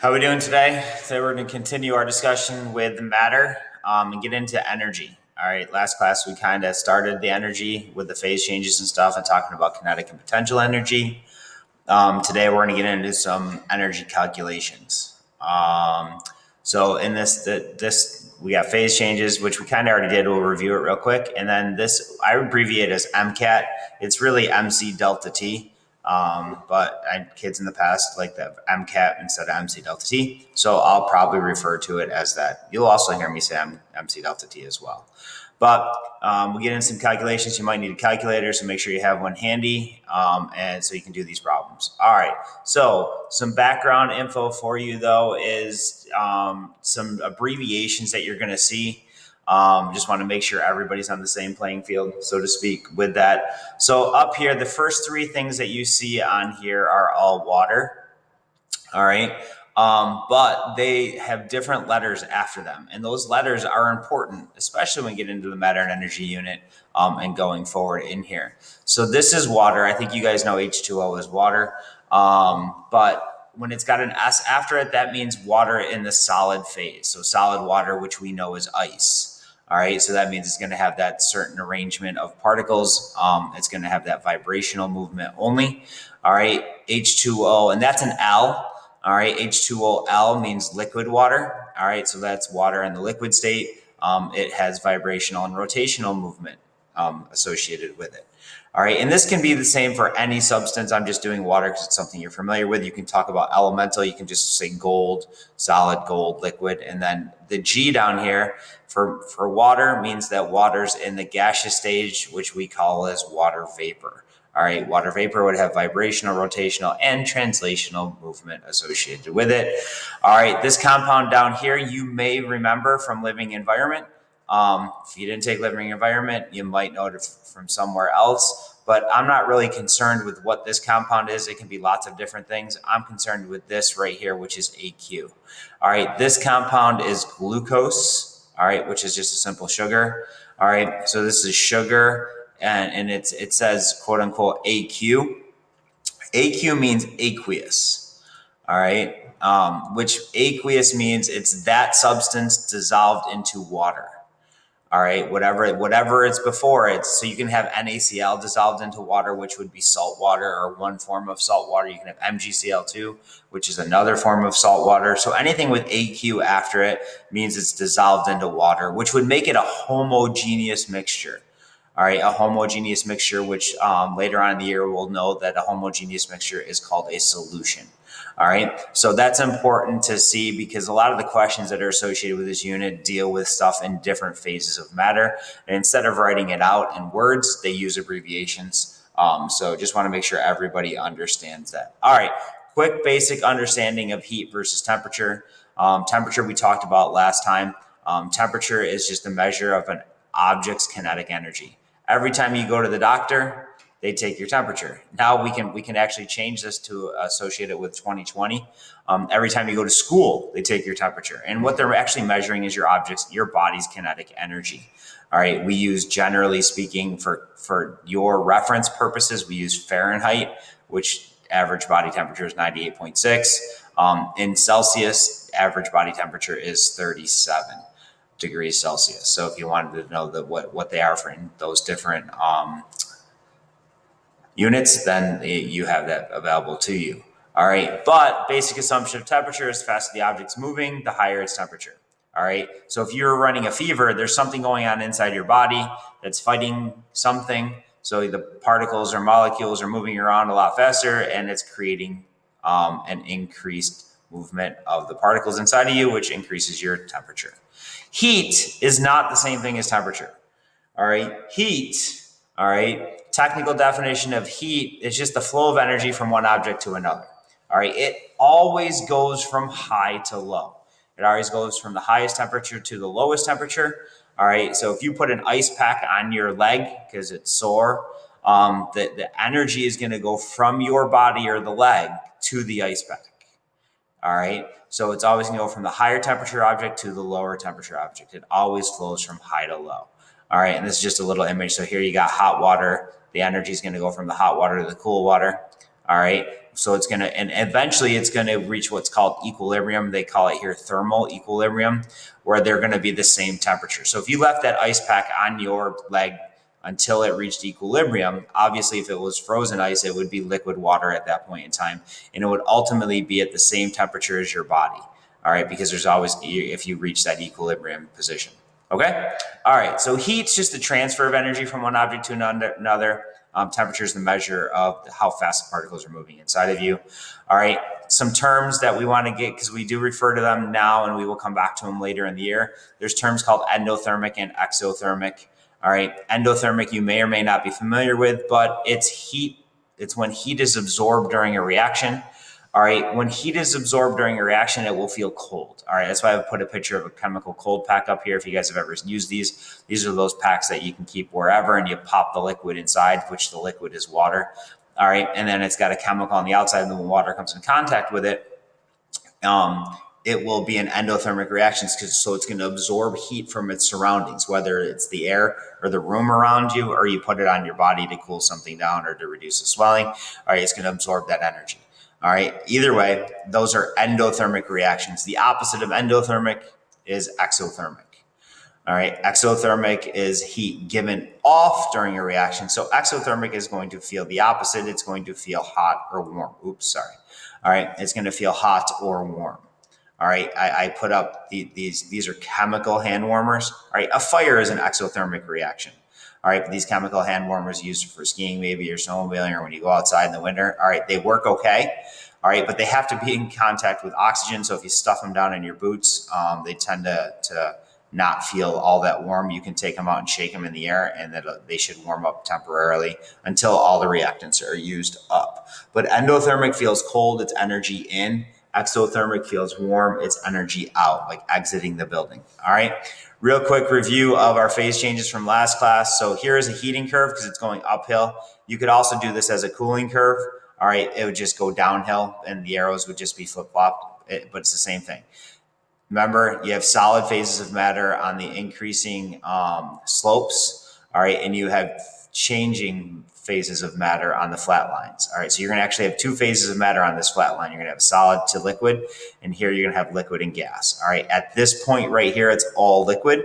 How are we doing today? Today we're going to continue our discussion with matter and get into energy. All right, last class we kind of started the energy with the phase changes and stuff and talking about kinetic and potential energy. Today we're going to get into some energy calculations. So in this we got phase changes, which we kind of already did. We'll review it real quick, and then this I abbreviate as MCAT. It's really MC delta T. But kids in the past like the MCAT instead of MC delta T. So I'll probably refer to it as that. You'll also hear me say MC delta T as well. But we'll get into some calculations. You might need a calculator, so make sure you have one handy, and so you can do these problems. All right. So some background info for you, though, is some abbreviations that you're going to see. Just want to make sure everybody's on the same playing field, so to speak, with that. So up here, the first three things that you see on here are all water. All right. But they have different letters after them. And those letters are important, especially when we get into the matter and energy unit and going forward in here. So this is water. I think you guys know H2O is water. But when it's got an S after it, that means water in the solid phase. So solid water, which we know is ice. All right, so that means it's going to have that certain arrangement of particles. It's going to have that vibrational movement only. All right, H2O, and that's an L. All right, H2OL means liquid water. All right, so that's water in the liquid state. It has vibrational and rotational movement associated with it. All right, and this can be the same for any substance. I'm just doing water because it's something you're familiar with. You can talk about elemental. You can just say gold, solid, gold, liquid. And then the G down here for water means that water's in the gaseous stage, which we call as water vapor. All right, water vapor would have vibrational, rotational, and translational movement associated with it. All right, this compound down here, you may remember from living environment. If you didn't take living environment, you might know it from somewhere else, but I'm not really concerned with what this compound is. It can be lots of different things. I'm concerned with this right here, which is AQ. All right, this compound is glucose, all right, which is just a simple sugar. All right, so this is sugar, and it says quote unquote AQ. AQ means aqueous, all right, which aqueous means it's that substance dissolved into water. All right, whatever it's before it. So you can have NaCl dissolved into water, which would be salt water or one form of salt water. You can have MgCl2, which is another form of salt water. So anything with AQ after it means it's dissolved into water, which would make it a homogeneous mixture. All right, a homogeneous mixture, which later on in the year we'll know that a homogeneous mixture is called a solution. All right, so that's important to see because a lot of the questions that are associated with this unit deal with stuff in different phases of matter. And instead of writing it out in words, they use abbreviations. So just want to make sure everybody understands that. All right, quick basic understanding of heat versus temperature. Temperature we talked about last time. Temperature is just a measure of an object's kinetic energy. Every time you go to the doctor, they take your temperature. Now we can actually change this to associate it with 2020. Every time you go to school, they take your temperature. And what they're actually measuring is your body's kinetic energy. All right, we use, generally speaking, for your reference purposes, we use Fahrenheit, which average body temperature is 98.6. In Celsius, average body temperature is 37 degrees Celsius. So if you wanted to know what they are for those different units, then you have that available to you. All right, but basic assumption of temperature is the faster the object's moving, the higher its temperature. All right, so if you're running a fever, there's something going on inside your body that's fighting something. So the particles or molecules are moving around a lot faster, and it's creating an increased movement of the particles inside of you, which increases your temperature. Heat is not the same thing as temperature. All right, heat, all right, technical definition of heat is just the flow of energy from one object to another. All right, it always goes from high to low. It always goes from the highest temperature to the lowest temperature. All right, so if you put an ice pack on your leg because it's sore, the energy is going to go from your body or the leg to the ice pack. All right, so it's always going to go from the higher temperature object to the lower temperature object. It always flows from high to low. All right, and this is just a little image. So here you got hot water. The energy is going to go from the hot water to the cool water. All right, So it's going to, and eventually it's going to reach what's called equilibrium. They call it here thermal equilibrium, where they're going to be the same temperature. So if you left that ice pack on your leg until it reached equilibrium, obviously if it was frozen ice, it would be liquid water at that point in time. And it would ultimately be at the same temperature as your body. All right, because there's always, if you reach that equilibrium position. Okay. All right. So heat's just the transfer of energy from one object to another. Temperature is the measure of how fast the particles are moving inside of you. All right. Some terms that we want to get, because we do refer to them now and we will come back to them later in the year. There's terms called endothermic and exothermic. All right. Endothermic, you may or may not be familiar with, but it's heat. It's when heat is absorbed during a reaction. All right, when heat is absorbed during a reaction, it will feel cold. All right, that's why I've put a picture of a chemical cold pack up here. If you guys have ever used these are those packs that you can keep wherever, and you pop the liquid inside, which the liquid is water. All right, and then it's got a chemical on the outside, and when water comes in contact with it, it will be an endothermic reaction, so it's going to absorb heat from its surroundings, whether it's the air or the room around you, or you put it on your body to cool something down or to reduce the swelling. All right, it's going to absorb that energy. All right. Either way, those are endothermic reactions. The opposite of endothermic is exothermic. All right. Exothermic is heat given off during a reaction. So exothermic is going to feel the opposite. It's going to feel hot or warm. Oops, sorry. All right. It's going to feel hot or warm. All right. I put up these are chemical hand warmers. All right. A fire is an exothermic reaction. All right, these chemical hand warmers used for skiing maybe or snowmobiling or when you go outside in the winter, all right, they work okay. All right, but they have to be in contact with oxygen. So if you stuff them down in your boots, they tend to not feel all that warm. You can take them out and shake them in the air, and they should warm up temporarily until all the reactants are used up. But endothermic feels cold, it's energy in. Exothermic feels warm, it's energy out, like exiting the building. All right. Real quick review of our phase changes from last class. So here is a heating curve because it's going uphill. You could also do this as a cooling curve. All right, it would just go downhill and the arrows would just be flip-flopped, but it's the same thing. Remember, you have solid phases of matter on the increasing slopes, all right, and you have changing phases of matter on the flat lines. All right, so you're going to actually have two phases of matter on this flat line. You're going to have solid to liquid, and here you're going to have liquid and gas. All right, at this point right here, it's all liquid.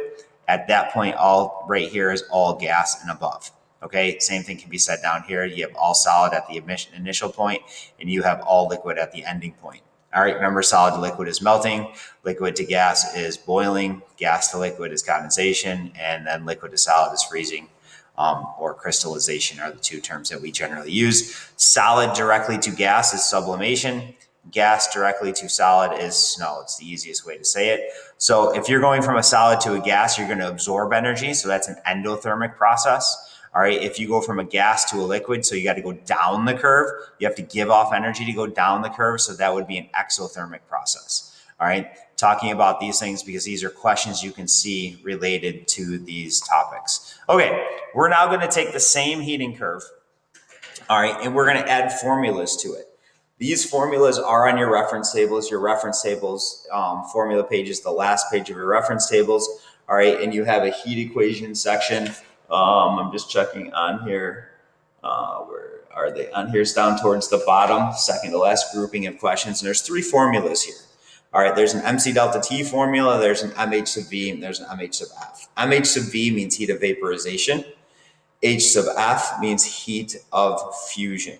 At that point, all right here is all gas and above. Okay, same thing can be said down here. You have all solid at the initial point, and you have all liquid at the ending point. All right, remember, solid to liquid is melting, liquid to gas is boiling, gas to liquid is condensation, and then liquid to solid is freezing. Or crystallization are the two terms that we generally use. Solid directly to gas is sublimation. Gas directly to solid is snow. It's the easiest way to say it. So if you're going from a solid to a gas, you're going to absorb energy. So that's an endothermic process. All right. If you go from a gas to a liquid, so you got to go down the curve, you have to give off energy to go down the curve. So that would be an exothermic process. All right. Talking about these things because these are questions you can see related to these topics. Okay. We're now going to take the same heating curve. All right. And we're going to add formulas to it. These formulas are on your reference tables. Your reference tables, formula page is the last page of your reference tables. All right. And you have a heat equation section. I'm just checking on here. Where are they? On here's down towards the bottom, second to last grouping of questions. And there's three formulas here. All right, there's an MC delta T formula, there's an MH sub V, and there's an MH sub F. MH sub V means heat of vaporization. H sub F means heat of fusion.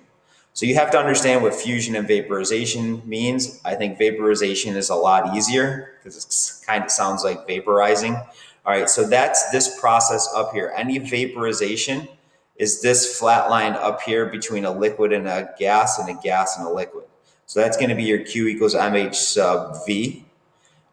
So you have to understand what fusion and vaporization means. I think vaporization is a lot easier because it kind of sounds like vaporizing. All right, so that's this process up here. Any vaporization is this flat line up here between a liquid and a gas and a liquid. So that's going to be your Q equals MH sub V.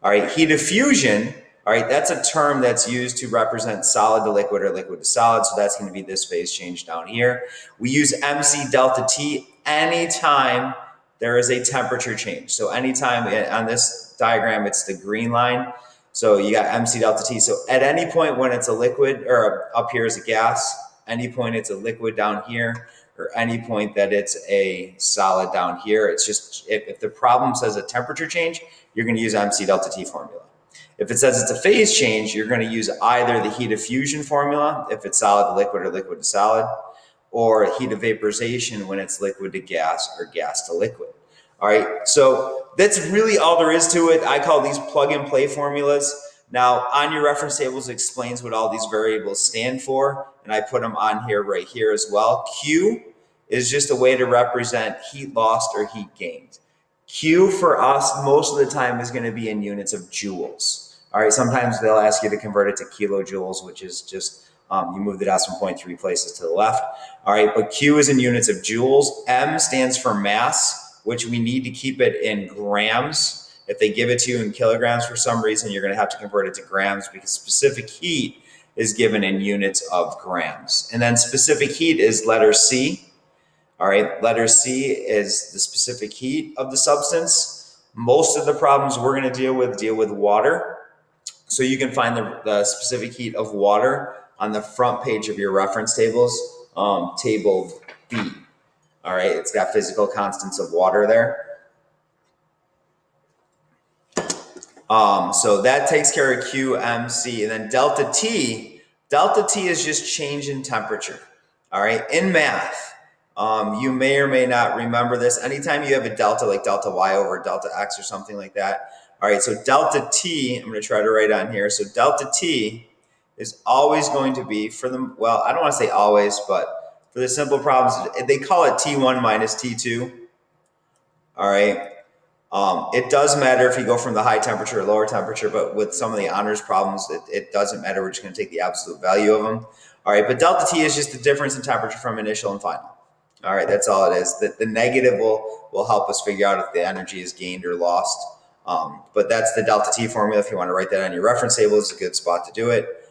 All right, heat of fusion, all right, that's a term that's used to represent solid to liquid or liquid to solid. So that's going to be this phase change down here. We use MC delta T anytime there is a temperature change. So anytime on this diagram, it's the green line. So you got MC delta T. So at any point when it's a liquid, or up here is a gas, any point it's a liquid down here, or any point that it's a solid down here. It's just, if the problem says a temperature change, you're going to use MC delta T formula. If it says it's a phase change, you're going to use either the heat of fusion formula, if it's solid to liquid or liquid to solid, or heat of vaporization when it's liquid to gas or gas to liquid. All right, so that's really all there is to it. I call these plug and play formulas. Now on your reference tables, it explains what all these variables stand for, and I put them on here right here as well. Q is just a way to represent heat lost or heat gained. Q for us most of the time is going to be in units of joules. All right, sometimes they'll ask you to convert it to kilojoules, which is just you move the decimal point 3 places to the left. All right, but Q is in units of joules. M stands for mass, which we need to keep it in grams. If they give it to you in kilograms for some reason, you're going to have to convert it to grams because specific heat is given in units of grams. And then specific heat is letter C. All right, letter C is the specific heat of the substance. Most of the problems we're going to deal with water. So you can find the specific heat of water on the front page of your reference tables, table B. All right, it's got physical constants of water there. So that takes care of Q, M, C, and then delta T is just change in temperature. All right, in math, you may or may not remember this. Anytime you have a delta, like delta Y over delta X or something like that. All right, so delta T, I'm going to try to write on here. So delta T is always going to be for the, well, I don't want to say always, but for the simple problems, they call it T1 minus T2. All right. It does matter if you go from the high temperature or lower temperature, but with some of the honors problems, it doesn't matter. We're just going to take the absolute value of them. All right, but delta T is just the difference in temperature from initial and final. All right, that's all it is. The negative will help us figure out if the energy is gained or lost. But that's the delta T formula. If you want to write that on your reference table, it's a good spot to do it.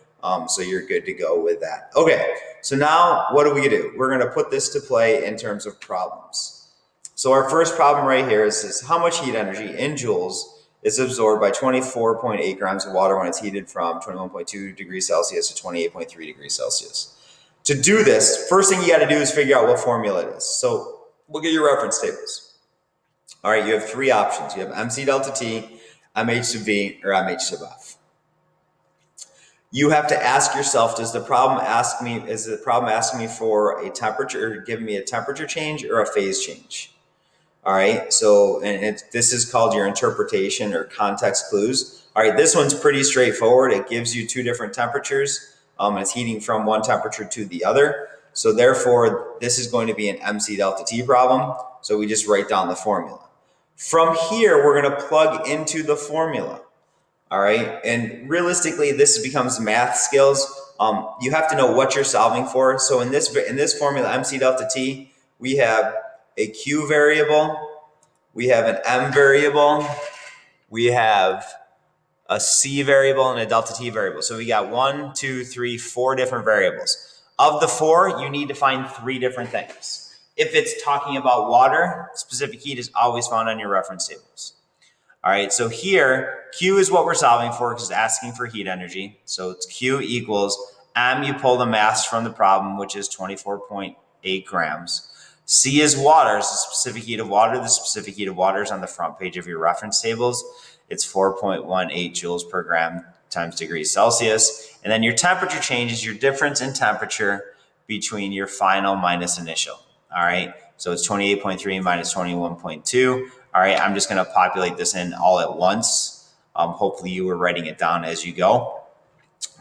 So you're good to go with that. Okay, so now what do we do? We're going to put this to play in terms of problems. So our first problem right here is how much heat energy in joules is absorbed by 24.8 grams of water when it's heated from 21.2 degrees Celsius to 28.3 degrees Celsius. To do this, first thing you got to do is figure out what formula it is. So look at your reference tables. All right, you have three options. You have MC delta T, MH sub V, or MH sub F. You have to ask yourself, is the problem asking me for a temperature, or giving me a temperature change or a phase change? All right, so this is called your interpretation or context clues. All right, this one's pretty straightforward. It gives you two different temperatures. It's heating from one temperature to the other. So therefore, this is going to be an MC delta T problem. So we just write down the formula. From here, we're going to plug into the formula. All right, and realistically, this becomes math skills. You have to know what you're solving for. So in this formula, MC delta T, we have a Q variable, we have an M variable, we have a C variable, and a delta T variable. So we got 1, 2, 3, 4 different variables. Of the 4, you need to find 3 different things. If it's talking about water, specific heat is always found on your reference tables. All right, so here, Q is what we're solving for because it's asking for heat energy. So it's Q equals M, you pull the mass from the problem, which is 24.8 grams. C is water, is the specific heat of water. The specific heat of water is on the front page of your reference tables. It's 4.18 joules per gram times degrees Celsius. And then your temperature change is your difference in temperature between your final minus initial. All right, so it's 28.3 minus 21.2. All right, I'm just going to populate this in all at once. Hopefully you were writing it down as you go.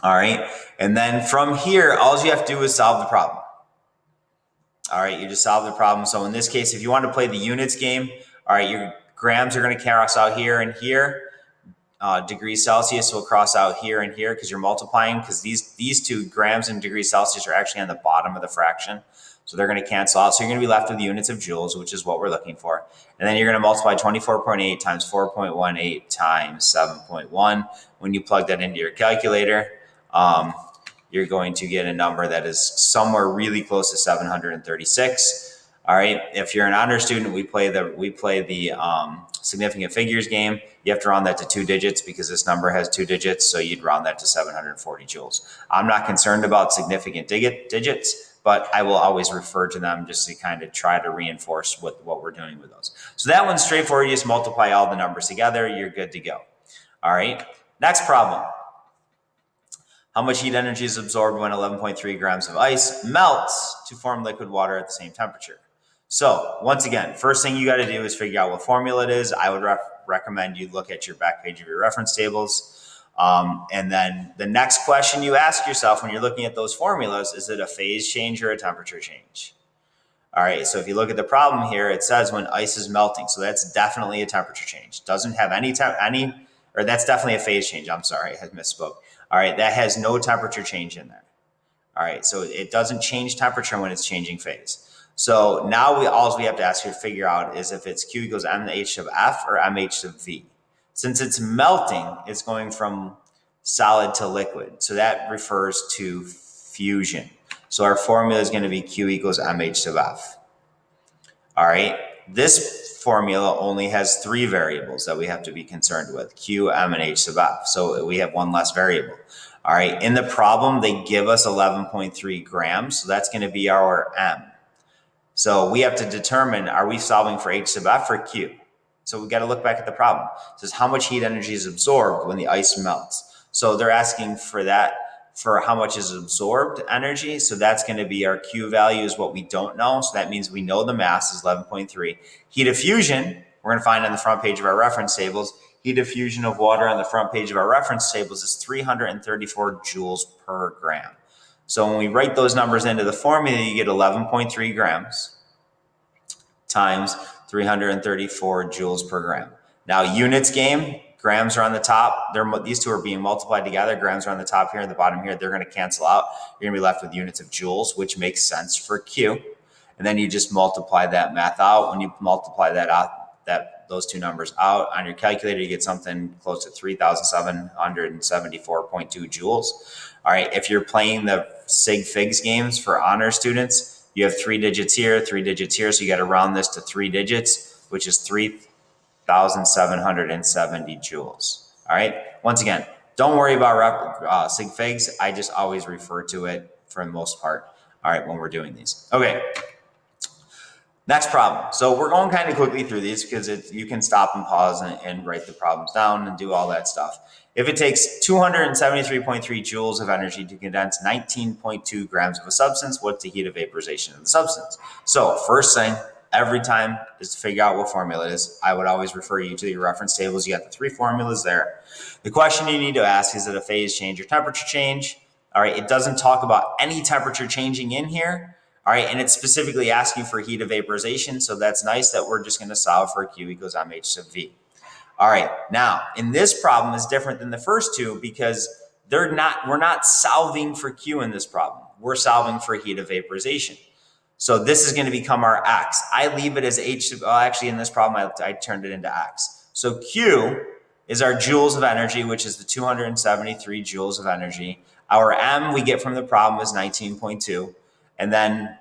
All right, and then from here, all you have to do is solve the problem. All right, you just solve the problem. So in this case, if you want to play the units game, all right, your grams are going to cross out here and here. Degrees Celsius will cross out here and here because you're multiplying, because these two grams and degrees Celsius are actually on the bottom of the fraction. So they're going to cancel out. So you're going to be left with units of joules, which is what we're looking for. And then you're going to multiply 24.8 times 4.18 times 7.1. When you plug that into your calculator, you're going to get a number that is somewhere really close to 736. All right. If you're an honor student, we play the significant figures game. You have to round that to 2 digits because this number has 2 digits. So you'd round that to 740 joules. I'm not concerned about significant digits, but I will always refer to them just to kind of try to reinforce what we're doing with those. So that one's straightforward. You just multiply all the numbers together. You're good to go. All right. Next problem. How much heat energy is absorbed when 11.3 grams of ice melts to form liquid water at the same temperature? So once again, first thing you got to do is figure out what formula it is. I would recommend you look at your back page of your reference tables. And then the next question you ask yourself when you're looking at those formulas, is it a phase change or a temperature change? All right, so if you look at the problem here, it says when ice is melting. So that's definitely a temperature change. Doesn't have or that's definitely a phase change. I'm sorry, I misspoke. All right, that has no temperature change in there. All right, so it doesn't change temperature when it's changing phase. So now all we have to ask you to figure out is if it's Q equals mH of F or mH of V. Since it's melting, it's going from solid to liquid. So that refers to fusion. So our formula is going to be Q equals mH sub F. All right, this formula only has 3 variables that we have to be concerned with, Q, M, and H sub F. So we have one less variable. All right, in the problem, they give us 11.3 grams. So that's going to be our M. So we have to determine, are we solving for H sub F or Q? So we got to look back at the problem. It says how much heat energy is absorbed when the ice melts. So they're asking for that, for how much is absorbed energy. So that's going to be our Q value is what we don't know. So that means we know the mass is 11.3. Heat of fusion, we're going to find on the front page of our reference tables. Heat of fusion of water on the front page of our reference tables is 334 joules per gram. So when we write those numbers into the formula, you get 11.3 grams times 334 joules per gram. Now units game, grams are on the top. These two are being multiplied together. Grams are on the top here and the bottom here. They're going to cancel out. You're going to be left with units of joules, which makes sense for Q. And then you just multiply that math out. When you multiply that out, those two numbers out on your calculator, you get something close to 3,774.2 joules. All right. If you're playing the Sig Figs games for honor students, you have 3 digits here, 3 digits here. So you got to round this to 3 digits, which is 3,770 joules. All right. Once again, don't worry about Sig Figs. I just always refer to it for the most part. All right. When we're doing these. Okay. Next problem. So we're going kind of quickly through these because you can stop and pause and write the problems down and do all that stuff. If it takes 273.3 joules of energy to condense 19.2 grams of a substance, what's the heat of vaporization of the substance? So first thing, every time is to figure out what formula it is. I would always refer you to your reference tables. You got the 3 formulas there. The question you need to ask, is it a phase change or temperature change? All right, it doesn't talk about any temperature changing in here. All right, and it's specifically asking for heat of vaporization, so that's nice that we're just going to solve for Q equals mH sub V. All right, now in this problem is different than the first two because we're not solving for Q in this problem. We're solving for heat of vaporization. So this is going to become our X. I leave it as H. Well, actually, in this problem, I turned it into X. So Q is our joules of energy, which is the 273 joules of energy. Our M we get from the problem is 19.2. And then,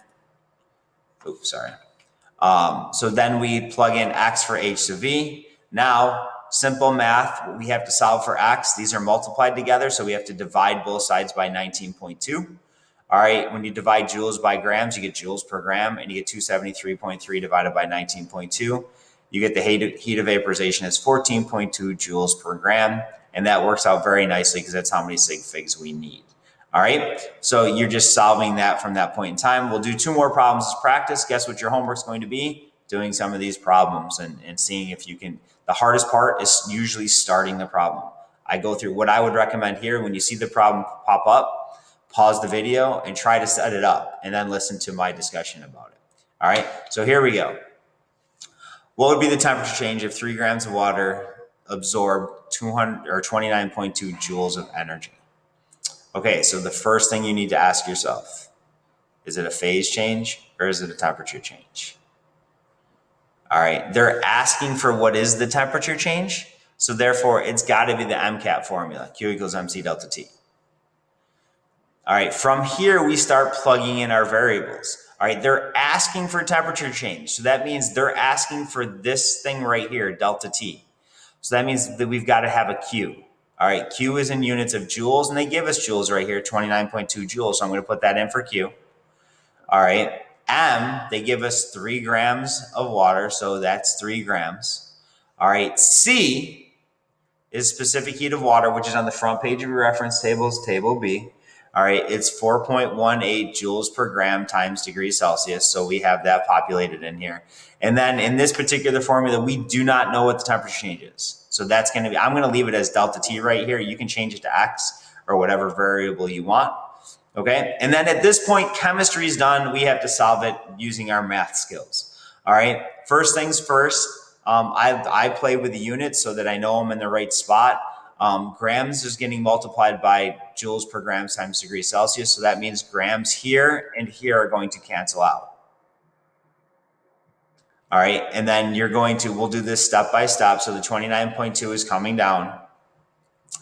so then we plug in X for H sub V. Now, simple math, we have to solve for X. These are multiplied together, so we have to divide both sides by 19.2. All right, when you divide joules by grams, you get joules per gram, and you get 273.3 divided by 19.2. You get the heat of vaporization is 14.2 joules per gram, and that works out very nicely because that's how many sig figs we need. All right, so you're just solving that from that point in time. We'll do 2 more problems as practice. Guess what your homework's going to be? Doing some of these problems and seeing if you can. The hardest part is usually starting the problem. I go through what I would recommend here. When you see the problem pop up, pause the video and try to set it up and then listen to my discussion about it. All right, so here we go. What would be the temperature change if 3 grams of water absorbed 29.2 joules of energy? Okay, so the first thing you need to ask yourself, is it a phase change or is it a temperature change? All right, they're asking for what is the temperature change, so therefore it's got to be the MCAT formula, Q equals MC delta T. All right, from here we start plugging in our variables. All right, they're asking for temperature change, so that means they're asking for this thing right here, delta T. So that means that we've got to have a Q. All right, Q is in units of joules, and they give us joules right here, 29.2 joules. So I'm going to put that in for Q. All right, M, they give us 3 grams of water, so that's 3 grams. All right, C is specific heat of water, which is on the front page of your reference tables, table B. All right, it's 4.18 joules per gram times degrees Celsius. So we have that populated in here. And then in this particular formula, we do not know what the temperature change is. So that's going to be, I'm going to leave it as delta T right here. You can change it to X or whatever variable you want. Okay. And then at this point, chemistry is done. We have to solve it using our math skills. All right. First things first, I play with the units so that I know I'm in the right spot. Grams is getting multiplied by joules per gram times degrees Celsius. So that means grams here and here are going to cancel out. All right. And then we'll do this step by step. So the 29.2 is coming down.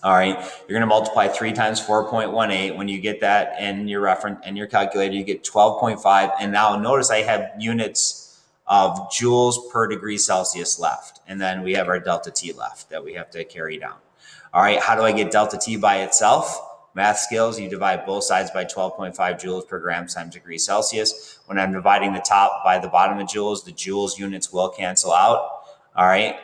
All right. You're going to multiply 3 times 4.18. When you get that in your reference and your calculator, you get 12.5. And now notice I have units of joules per degree Celsius left. And then we have our delta T left that we have to carry down. All right, how do I get delta T by itself? Math skills, you divide both sides by 12.5 joules per gram times degrees Celsius. When I'm dividing the top by the bottom of joules, the joules units will cancel out. All right,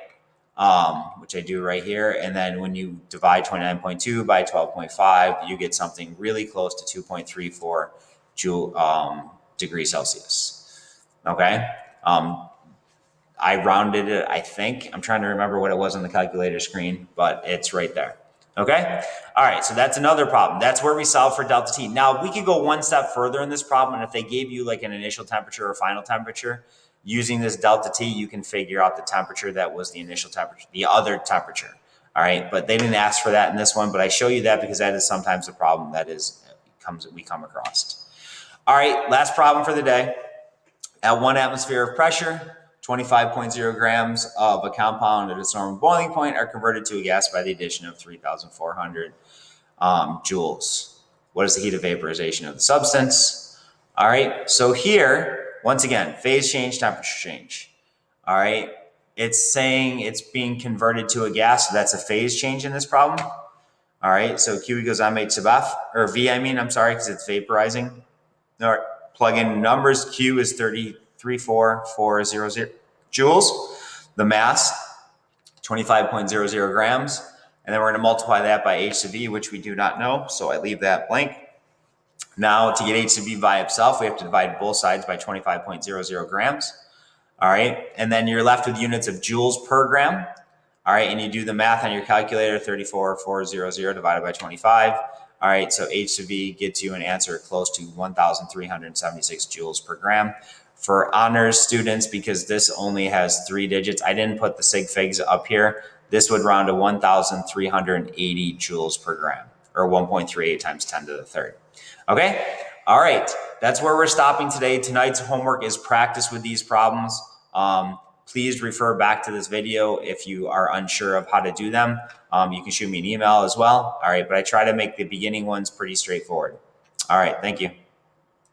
which I do right here. And then when you divide 29.2 by 12.5, you get something really close to 2.34 joule degrees Celsius. Okay. I rounded it, I think. I'm trying to remember what it was on the calculator screen, but it's right there. Okay? All right, so that's another problem. That's where we solve for delta T. Now, we could go one step further in this problem, and if they gave you like an initial temperature or final temperature, using this delta T, you can figure out the temperature that was the initial temperature, the other temperature. All right, but they didn't ask for that in this one, but I show you that because that is sometimes a problem that we come across. All right, last problem for the day. At 1 atmosphere of pressure, 25.0 grams of a compound at its normal boiling point are converted to a gas by the addition of 3,400 joules. What is the heat of vaporization of the substance? All right, so here, once again, phase change, temperature change. All right, it's saying it's being converted to a gas, so that's a phase change in this problem. All right, so Q equals mH sub F, or V, I'm sorry, because it's vaporizing. All right, plug in numbers. Q is 33.4400 joules. The mass, 25.00 grams. And then we're going to multiply that by H sub V, which we do not know, so I leave that blank. Now, to get H sub V by itself, we have to divide both sides by 25.00 grams. All right, and then you're left with units of joules per gram. All right, and you do the math on your calculator, 34.400 divided by 25. All right, so H sub V gets you an answer close to 1,376 joules per gram. For honors students, because this only has 3 digits, I didn't put the sig figs up here. This would round to 1,380 joules per gram, or 1.38 times 10 to the third. Okay, all right, that's where we're stopping today. Tonight's homework is practice with these problems. Please refer back to this video if you are unsure of how to do them. You can shoot me an email as well. All right, but I try to make the beginning ones pretty straightforward. All right, thank you.